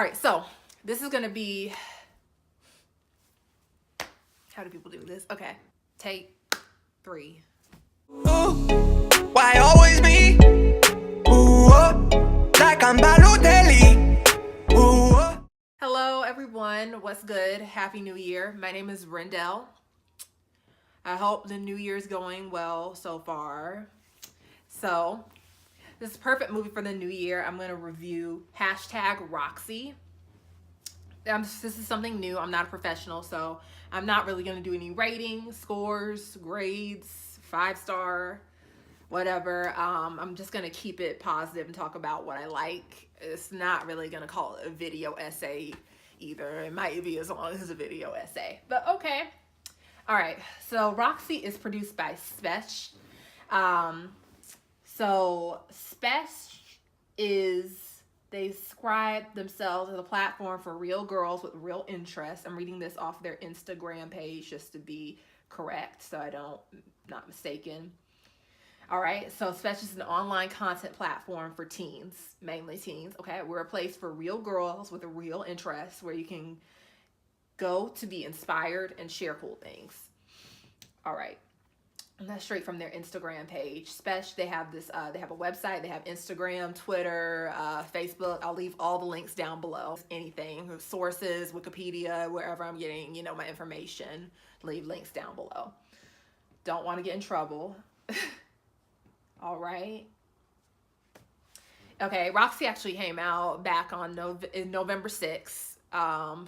All right, so this is gonna be, how do people do this? Okay, take 3. Ooh, why always me? Ooh, like I'm Balotelli. Ooh. Hello everyone, what's good? Happy New Year. My name is Rendell. I hope the new year's going well so far. So this is a perfect movie for the new year. I'm gonna review #Roxy. This is something new. I'm not a professional, so I'm not really gonna do any ratings, scores, grades, 5-star, whatever. I'm just gonna keep it positive and talk about what I like. It's not really gonna call it a video essay either. It might be as long as a video essay, but okay. All right, so Roxy is produced by SPESCH. So SPESCH they describe themselves as a platform for real girls with real interests. I'm reading this off their Instagram page just to be correct, so not mistaken. All right, so SPESCH is an online content platform for teens, mainly teens. Okay, we're a place for real girls with a real interest where you can go to be inspired and share cool things. All right. And that's straight from their Instagram page. SPESCH, they have this, they have a website, they have Instagram, Twitter, Facebook. I'll leave all the links down below. Anything, sources, Wikipedia, wherever I'm getting, my information, leave links down below. Don't want to get in trouble. All right. Okay, Roxy actually came out back on November 6th.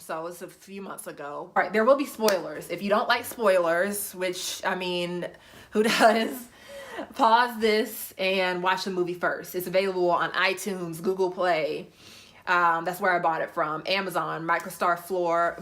So it's a few months ago. All right, there will be spoilers. If you don't like spoilers, which, I mean, who does? Pause this and watch the movie first. It's available on iTunes, Google Play. That's where I bought it from. Amazon, Microsoft Store.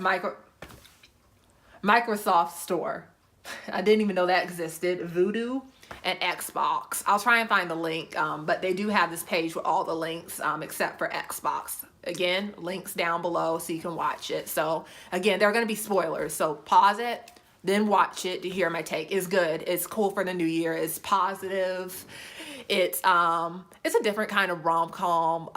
I didn't even know that existed. Voodoo and Xbox. I'll try and find the link, but they do have this page with all the links except for Xbox. Again, links down below so you can watch it. So again, there are going to be spoilers, so pause it, then watch it to hear my take. It's good. It's cool for the new year. It's positive. It's a different kind of rom-com.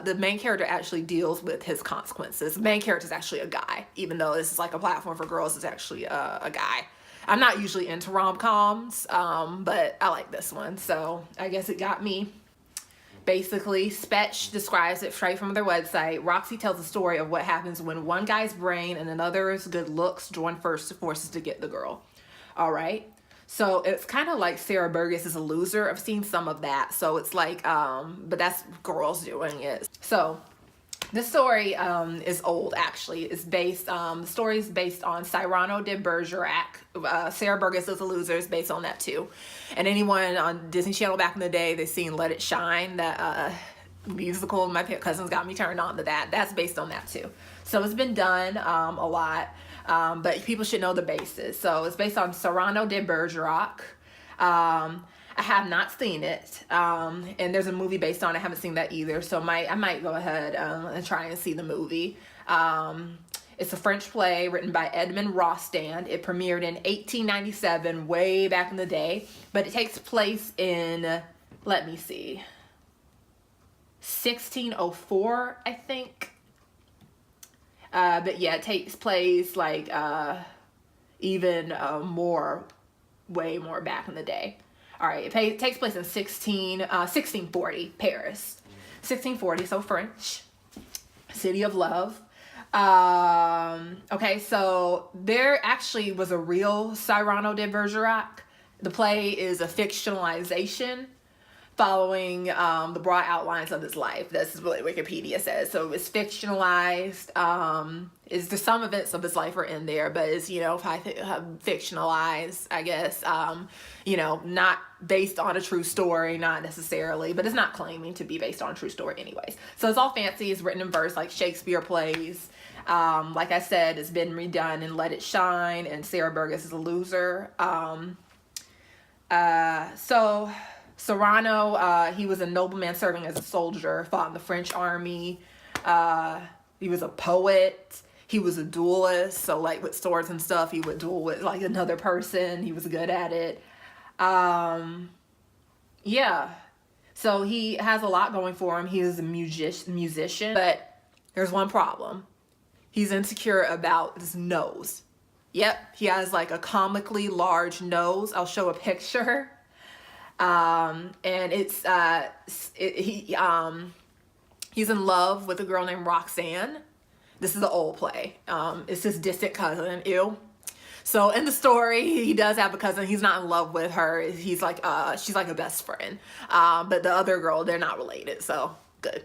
The main character actually deals with his consequences. The main character is actually a guy, even though this is like a platform for girls. It's actually a guy. I'm not usually into rom-coms, but I like this one, so I guess it got me. Basically, SPESCH describes it straight from their website. Roxy tells the story of what happens when one guy's brain and another's good looks join forces to get the girl. All right. So it's kind of like Sarah Burgess is a loser. I've seen some of that. So it's like, but that's girls doing it. So this story is old, actually. It's based, the story is based on Cyrano de Bergerac. Sarah Burgess is a Loser is based on that too. And anyone on Disney Channel back in the day, they've seen Let It Shine, that musical. My cousins got me turned on to that. That's based on that too. So it's been done a lot, but people should know the basis. So it's based on Cyrano de Bergerac. I have not seen it, and there's a movie based on it. I haven't seen that either, so I might go ahead and try and see the movie. It's a French play written by Edmond Rostand. It premiered in 1897, way back in the day, but it takes place in, let me see, 1604, I think. But yeah, it takes place like even way more back in the day. All right, it takes place in 1640, Paris. 1640, so French. City of Love. Okay, so there actually was a real Cyrano de Bergerac. The play is a fictionalization following the broad outlines of his life. This is what Wikipedia says. So it's fictionalized. There's some events of his life are in there, but it's, fictionalized, I guess. Not based on a true story, not necessarily, but it's not claiming to be based on a true story anyways. So it's all fancy. It's written in verse like Shakespeare plays. Like I said, it's been redone in Let It Shine and Sarah Burgess is a Loser. So Cyrano, he was a nobleman serving as a soldier, fought in the French army. He was a poet. He was a duelist. So like with swords and stuff, he would duel with like another person. He was good at it. Yeah. So he has a lot going for him. He is a musician, but There's one problem. He's insecure about his nose. Yep, he has like a comically large nose. I'll show a picture. And it's he's in love with a girl named Roxanne. This is an old play. It's his distant cousin. Ew. So in the story, he does have a cousin. He's not in love with her. He's like she's like a best friend. But the other girl, they're not related. So good.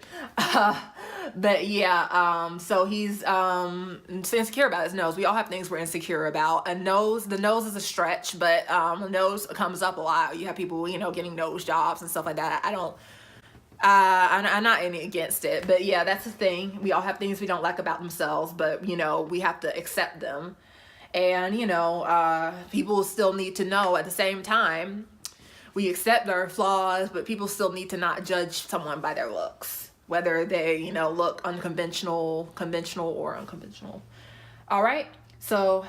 But yeah, so he's insecure about his nose. We all have things we're insecure about. The nose is a stretch, but the nose comes up a lot. You have people, you know, getting nose jobs and stuff like that. I'm not any against it, but yeah, that's the thing. We all have things we don't like about themselves, but you know, we have to accept them. And you know, people still need to know at the same time, we accept our flaws, but people still need to not judge someone by their looks, whether they, you know, look unconventional, conventional, or unconventional. All right, so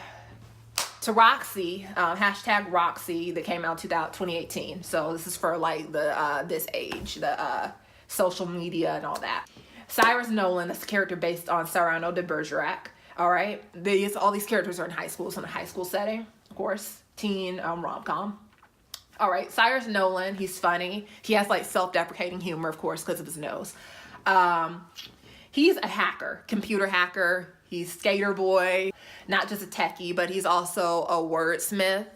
to Roxy, hashtag Roxy, that came out 2018. So this is for like the this age, the social media and all that. Cyrus Nolan, that's a character based on Cyrano de Bergerac. All right, all these characters are in high school, so in a high school setting, of course, teen rom-com. All right, Cyrus Nolan, he's funny. He has like self-deprecating humor, of course, because of his nose. He's a hacker, computer hacker. He's skater boy, not just a techie, but he's also a wordsmith,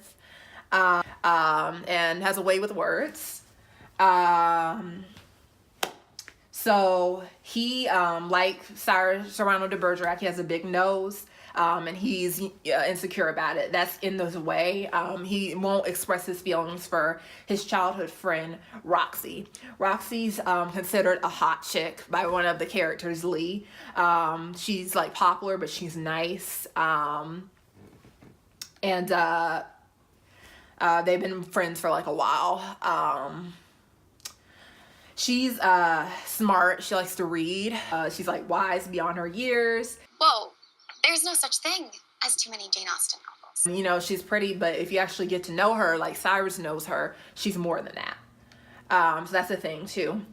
and has a way with words. So he, like Cyrano de Bergerac, he has a big nose. And he's insecure about it. That's in this way. He won't express his feelings for his childhood friend, Roxy. Roxy's considered a hot chick by one of the characters, Lee. She's like popular, but she's nice. And they've been friends for like a while. She's smart. She likes to read. She's like wise beyond her years. Whoa. There's no such thing as too many Jane Austen novels. You know, she's pretty, but if you actually get to know her, like Cyrus knows her, she's more than that. So that's the thing too.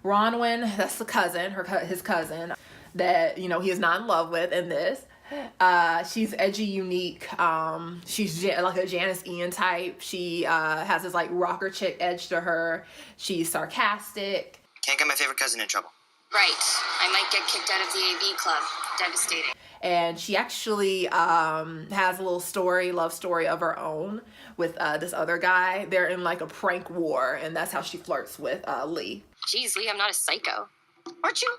Bronwyn, that's the cousin, his cousin, that, you know, he is not in love with in this. She's edgy, unique. She's like a Janice Ian type. She has this like rocker chick edge to her. She's sarcastic. Can't get my favorite cousin in trouble. Right. I might get kicked out of the AV club. Devastating. And she actually has a little love story of her own with this other guy. They're in like a prank war, and that's how she flirts with Lee. Jeez, Lee, I'm not a psycho. Aren't you?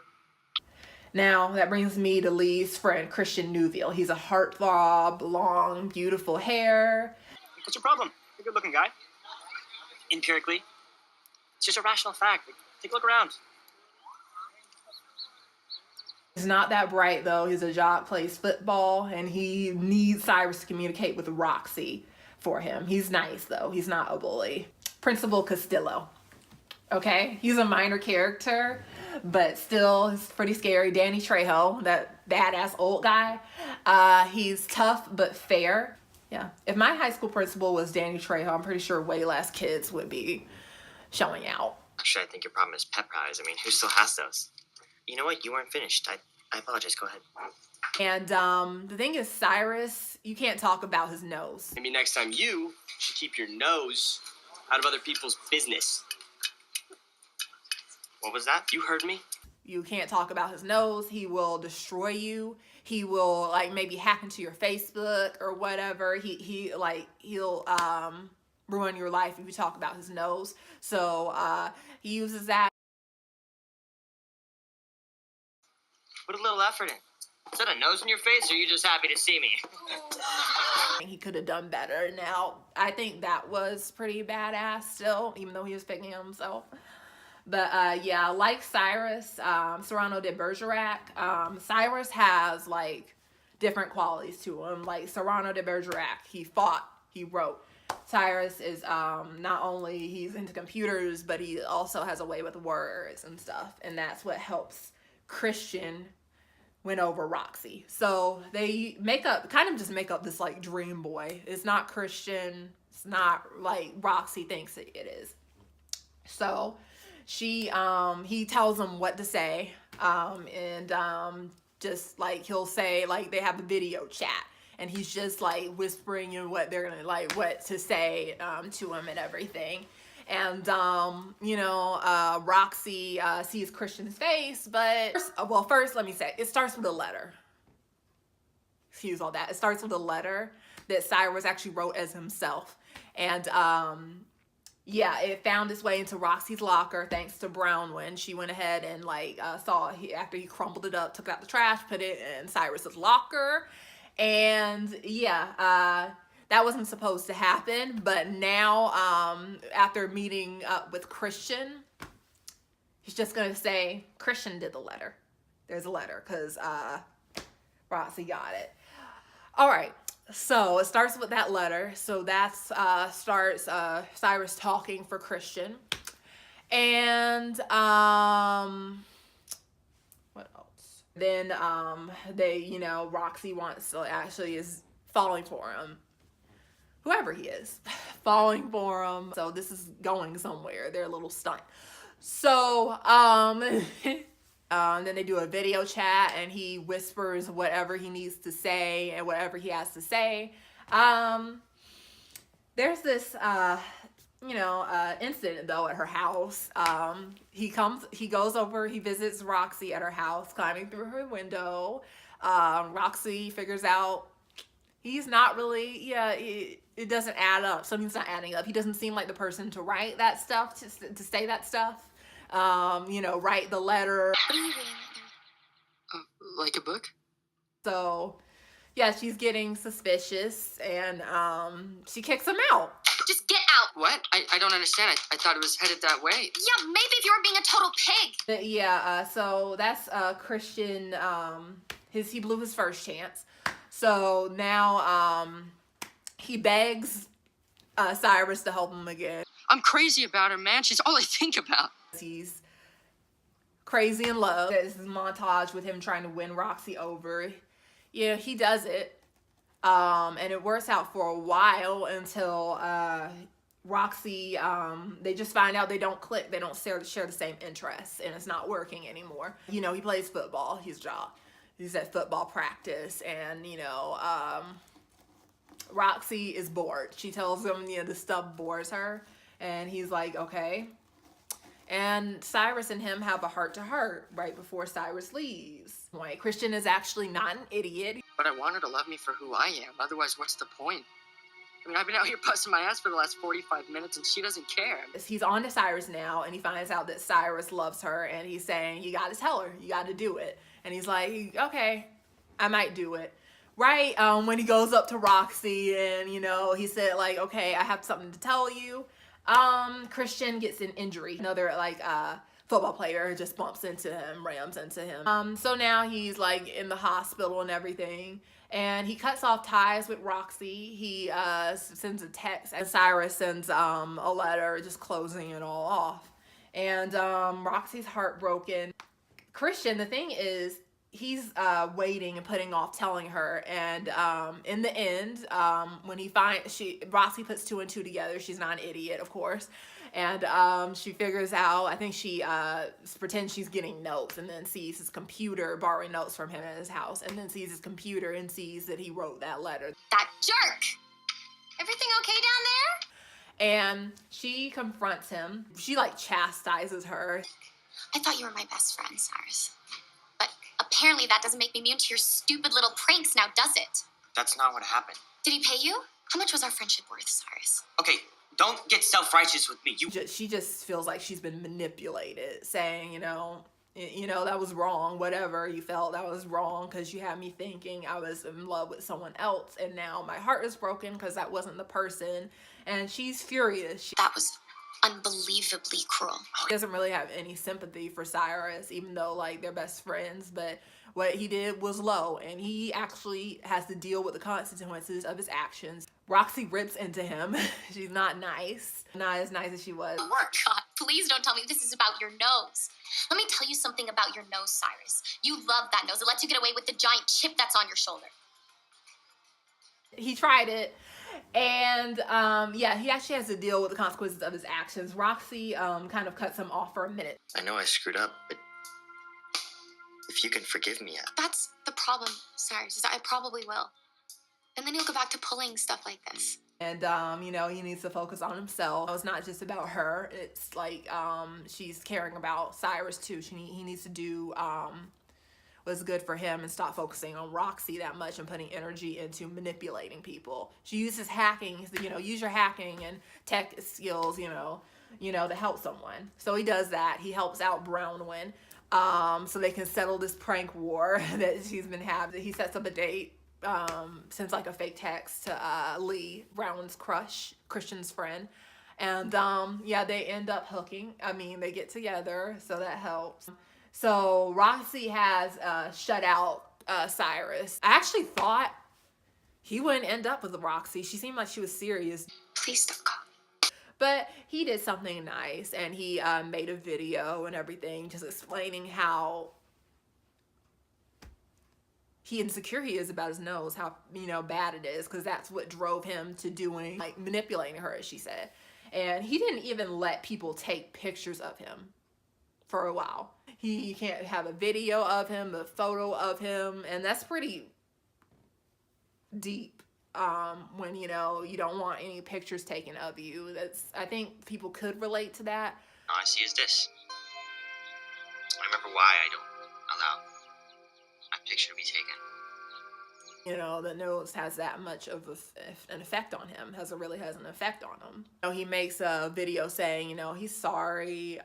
Now, that brings me to Lee's friend, Christian Neuville. He's a heartthrob, long, beautiful hair. What's your problem? You're a good-looking guy. Empirically, it's just a rational fact. Take a look around. He's not that bright though. He's a jock, plays football, and he needs Cyrus to communicate with Roxy for him. He's nice though. He's not a bully. Principal Castillo. Okay, he's a minor character, but still he's pretty scary. Danny Trejo, that badass old guy. He's tough but fair. Yeah, if my high school principal was Danny Trejo, I'm pretty sure way less kids would be showing out. Actually, I think your problem is pep rallies. I mean, who still has those? You know what? You weren't finished. I apologize. Go ahead. And the thing is, Cyrus, you can't talk about his nose. Maybe next time you should keep your nose out of other people's business. What was that? You heard me? You can't talk about his nose. He will destroy you. He will like maybe hack into your Facebook or whatever. He'll ruin your life if you talk about his nose. So he uses that. Put a little effort in. Is that a nose in your face, or are you just happy to see me? He could have done better. Now, I think that was pretty badass still, even though he was picking himself. But yeah, like Cyrus, Cyrano de Bergerac, Cyrus has like different qualities to him. Like Cyrano de Bergerac, he fought, he wrote. Cyrus is not only he's into computers, but he also has a way with words and stuff. And that's what helps Christian win over Roxy. So they kind of just make up this like dream boy. It's not Christian. It's not like Roxy thinks it is. So he tells him what to say. Just like he'll say, like, they have a video chat and he's just like whispering, you know, what they're gonna, like, what to say to him and everything. And Roxy sees Christian's face, but first let me say, it starts with a letter. Excuse all that. It starts with a letter that Cyrus actually wrote as himself. And yeah, it found its way into Roxy's locker thanks to Brownwind. She went ahead and like after he crumpled it up, took it out the trash, put it in Cyrus's locker. And yeah, that wasn't supposed to happen. But now, after meeting up with Christian, he's just gonna say Christian did the letter. There's a letter because Roxy got it. All right. So it starts with that letter. So that's starts Cyrus talking for Christian. And what else? Then Roxy is falling for him. Whoever he is, falling for him. So this is going somewhere. They're a little stunt. So then they do a video chat and he whispers whatever he needs to say and whatever he has to say. There's this, incident though at her house. He goes over, he visits Roxy at her house, climbing through her window. Roxy figures out he's not really, it doesn't add up. Something's not adding up. He doesn't seem like the person to write that stuff, to say that stuff. Write the letter. What are you reading right now? Like a book? So, yeah, she's getting suspicious and she kicks him out. Just get out. What? I don't understand. I thought it was headed that way. Yeah, maybe if you were being a total pig. But yeah, so that's Christian. He blew his first chance. So now he begs Cyrus to help him again. I'm crazy about her, man. She's all I think about. He's crazy in love. There's this montage with him trying to win Roxy over. Yeah, he does it. And it works out for a while until Roxy, they just find out they don't click. They don't share the same interests and it's not working anymore. He plays football. He's at football practice and, Roxy is bored. She tells him, the stuff bores her. And he's like, okay. And Cyrus and him have a heart-to-heart right before Cyrus leaves. Like, Christian is actually not an idiot. But I want her to love me for who I am. Otherwise, what's the point? I mean, I've been out here busting my ass for the last 45 minutes and she doesn't care. He's on to Cyrus now and he finds out that Cyrus loves her and he's saying, you gotta tell her, you gotta do it. And he's like, okay, I might do it. Right, when he goes up to Roxy and, he said like, okay, I have something to tell you. Christian gets an injury. Another football player just bumps into him, rams into him. So now he's like in the hospital and everything. And he cuts off ties with Roxy. He sends a text and Cyrus sends a letter just closing it all off. And Roxy's heartbroken. Christian, the thing is, he's waiting and putting off telling her. And in the end, when Roxy puts two and two together. She's not an idiot, of course. And she figures out, I think she pretends she's getting notes and then sees his computer, borrowing notes from him at his house, and then sees his computer and sees that he wrote that letter. That jerk! Everything okay down there? And she confronts him. She chastises her. I thought you were my best friend, Cyrus. But apparently that doesn't make me immune to your stupid little pranks now, does it? That's not what happened. Did he pay you? How much was our friendship worth, Cyrus? Okay, don't get self-righteous with me. She just feels like she's been manipulated, saying, that was wrong, whatever you felt, that was wrong because you had me thinking I was in love with someone else and now my heart is broken because that wasn't the person. And she's furious. That was unbelievably cruel. She doesn't really have any sympathy for Cyrus, even though they're best friends, but what he did was low and he actually has to deal with the consequences of his actions. Roxy rips into him. She's not nice. Not as nice as she was. Oh God, please don't tell me this is about your nose. Let me tell you something about your nose, Cyrus. You love that nose. It lets you get away with the giant chip that's on your shoulder. He tried it. And he actually has to deal with the consequences of his actions. Roxy kind of cuts him off for a minute. I know I screwed up, but if you can forgive me yet. That's the problem, Cyrus, is I probably will. And then he'll go back to pulling stuff like this. And, you know, he needs to focus on himself. It's not just about her. It's like, she's caring about Cyrus too. He needs to do, what's good for him and stop focusing on Roxy that much and putting energy into manipulating people. She uses hacking, you know, use your hacking and tech skills, you know, to help someone. So he does that. He helps out Brownwin, so they can settle this prank war that she's been having. He sets up a date, sends like a fake text to Lee, Brownwin's crush, Christian's friend. And yeah, they end up hooking. I mean, they get together, so that helps. So Roxy has shut out Cyrus. I actually thought he wouldn't end up with Roxy. She seemed like she was serious. Please don't call me. But he did something nice, and he made a video and everything just explaining how insecure he is about his nose, how, you know, bad it is, because that's what drove him to doing, like, manipulating her, as she said. And he didn't even let people take pictures of him for a while. You can't have a video of him, a photo of him, and that's pretty deep when, you know, you don't want any pictures taken of you. I think people could relate to that. All I see is this. I remember why I don't allow my picture to be taken. You know, the nose has that much of an effect on him, really has an effect on him. You know, he makes a video saying, you know, he's sorry.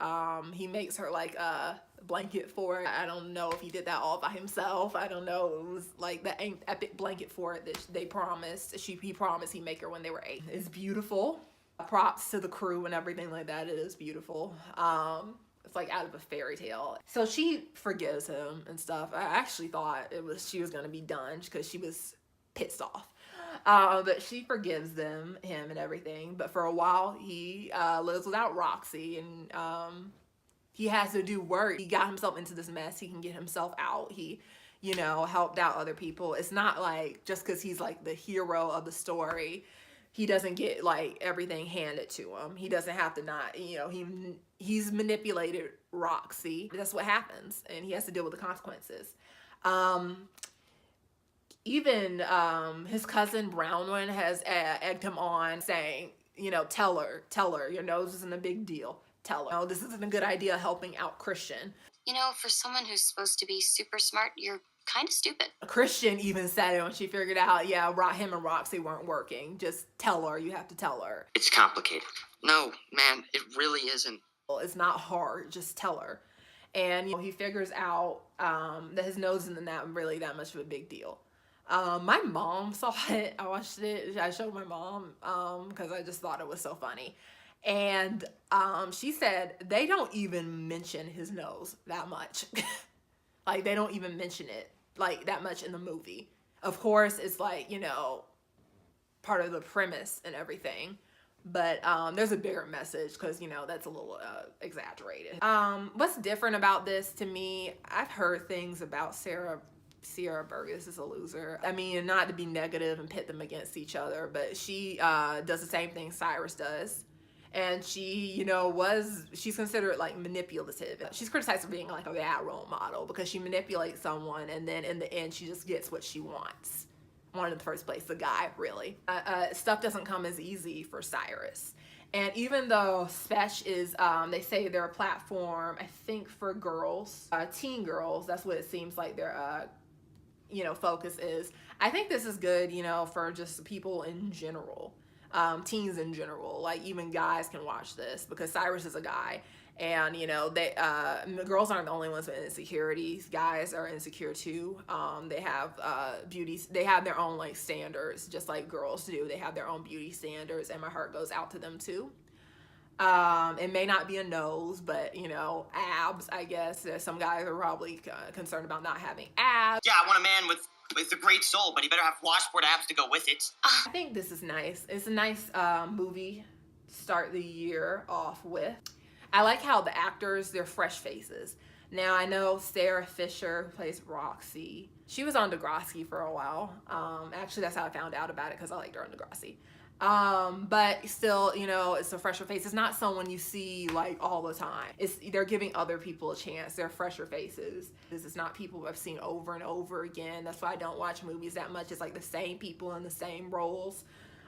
He makes her like a blanket for it. I don't know if he did that all by himself. I don't know. It was like the epic blanket for it that they promised. He promised he'd make her when they were 8. It's beautiful. Props to the crew and everything like that. It is beautiful. It's like out of a fairy tale. So she forgives him and stuff. I actually thought she was gonna be done because she was pissed off. But she forgives him and everything. But for a while, he lives without Roxy, and he has to do work. He got himself into this mess. He can get himself out. He, you know, helped out other people. It's not like just because he's like the hero of the story, he doesn't get like everything handed to him. He doesn't have to not, you know, he's manipulated Roxy. That's what happens, and he has to deal with the consequences. Even his cousin Brownwin has egged him on, saying, you know, tell her, your nose isn't a big deal. Tell her, no, this isn't a good idea helping out Christian. You know, for someone who's supposed to be super smart, you're kind of stupid. Christian even said it when she figured out, yeah, him and Roxy weren't working. Just tell her, you have to tell her. It's complicated. No, man, it really isn't. It's not hard, just tell her. And you know, he figures out that his nose isn't really that much of a big deal. My mom saw it. I watched it. I showed my mom because I just thought it was so funny. And she said they don't even mention his nose that much. Like, they don't even mention it like that much in the movie. Of course, it's like, you know, part of the premise and everything. But there's a bigger message because, you know, that's a little exaggerated. What's different about this to me, I've heard things about Sierra Burgess is a loser. I mean, not to be negative and pit them against each other, but she does the same thing Cyrus does. And she, you know, she's considered like manipulative. She's criticized for being like a bad role model because she manipulates someone and then in the end she just gets what she wants. Wanted in the first place, the guy, really. Stuff doesn't come as easy for Cyrus. And even though SPESCH is, they say they're a platform, I think for girls, teen girls, that's what it seems like their, you know, focus is. I think this is good, you know, for just people in general. Teens in general, like even guys can watch this because Cyrus is a guy, and you know they girls aren't the only ones with insecurities. Guys are insecure too. They have they have their own like standards, just like girls do. They have their own beauty standards, and my heart goes out to them too. It may not be a nose, but you know, abs. I guess some guys are probably concerned about not having abs. Yeah, I want a man with a great soul, but he better have washboard abs to go with it. I think this is nice. It's a nice movie to start the year off with. I like how the actors, they're fresh faces. Now, I know Sarah Fisher, who plays Roxy, she was on Degrassi for a while. Actually, that's how I found out about it, because I liked her on Degrassi. But still, you know, it's a fresher face. It's not someone you see like all the time. They're giving other people a chance. They're fresher faces. It's not people I've seen over and over again. That's why I don't watch movies that much. It's like the same people in the same roles.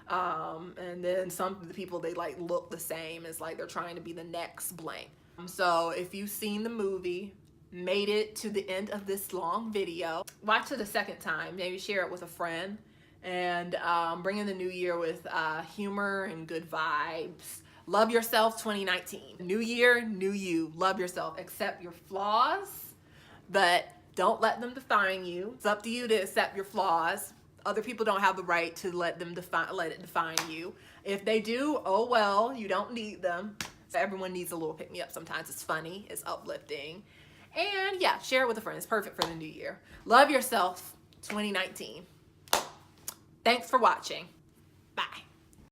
And then some of the people, they like look the same. It's like they're trying to be the next blank. So if you've seen the movie, made it to the end of this long video, watch it a second time, maybe share it with a friend, and bring in the new year with humor and good vibes. Love yourself 2019. New year, new you. Love yourself. Accept your flaws, but don't let them define you. It's up to you to accept your flaws. Other people don't have the right to let it define you. If they do, oh well, you don't need them. So everyone needs a little pick-me-up sometimes. It's funny, it's uplifting. And yeah, share it with a friend. It's perfect for the new year. Love yourself 2019. Thanks for watching. Bye.